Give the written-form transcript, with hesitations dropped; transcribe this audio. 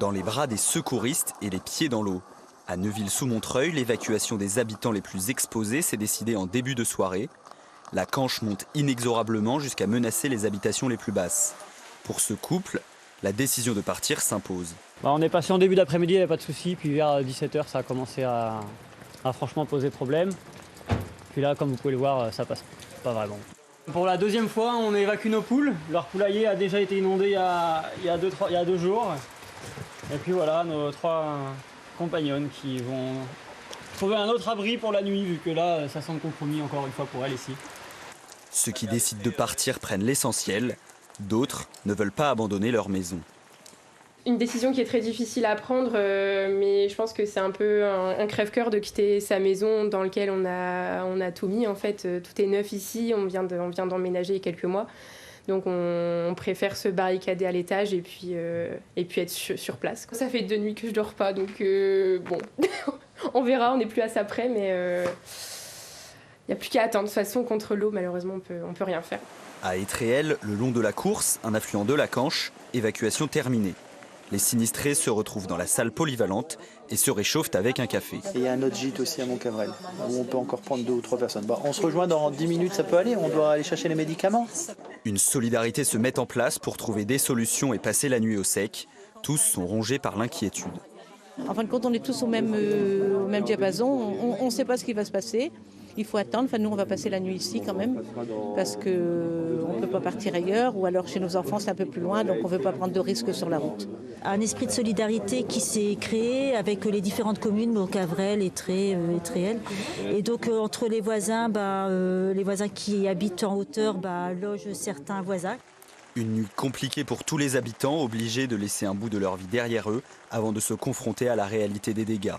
Dans les bras des secouristes et les pieds dans l'eau. À Neuville-sous-Montreuil, l'évacuation des habitants les plus exposés s'est décidée en début de soirée. La Canche monte inexorablement jusqu'à menacer les habitations les plus basses. Pour ce couple, la décision de partir s'impose. On est passé en début d'après-midi, il n'y avait pas de souci. Puis vers 17h, ça a commencé à franchement poser problème. Puis là, comme vous pouvez le voir, ça passe pas vraiment. Pour la deuxième fois, on évacue nos poules. Leur poulailler a déjà été inondé il y a 2 jours. Et puis voilà, nos 3 compagnonnes qui vont trouver un autre abri pour la nuit, vu que là, ça sent le compromis encore une fois pour elles ici. Ceux qui décident de partir prennent l'essentiel. D'autres ne veulent pas abandonner leur maison. Une décision qui est très difficile à prendre, mais je pense que c'est un peu un crève-cœur de quitter sa maison dans laquelle on a tout mis. En fait, tout est neuf ici, on vient d'emménager il y a quelques mois. Donc on préfère se barricader à l'étage et puis être sur place. Ça fait 2 nuits que je dors pas, donc bon, on verra, on n'est plus à ça près, mais il n'y a plus qu'à attendre. De toute façon, contre l'eau, malheureusement, on peut rien faire. À Étréel, le long de la Course, un affluent de la Canche, évacuation terminée. Les sinistrés se retrouvent dans la salle polyvalente et se réchauffent avec un café. Et il y a un autre gîte aussi à Montcavrel, où on peut encore prendre 2 ou 3 personnes. On se rejoint dans 10 minutes, ça peut aller, on doit aller chercher les médicaments. Une solidarité se met en place pour trouver des solutions et passer la nuit au sec. Tous sont rongés par l'inquiétude. En fin de compte, on est tous au même diapason, on ne sait pas ce qui va se passer. Il faut attendre, nous on va passer la nuit ici quand même, parce qu'on ne peut pas partir ailleurs, ou alors chez nos enfants c'est un peu plus loin, donc on ne veut pas prendre de risques sur la route. Un esprit de solidarité qui s'est créé avec les différentes communes, Montcavrel, Étréel. Et donc entre les voisins qui habitent en hauteur logent certains voisins. Une nuit compliquée pour tous les habitants, obligés de laisser un bout de leur vie derrière eux avant de se confronter à la réalité des dégâts.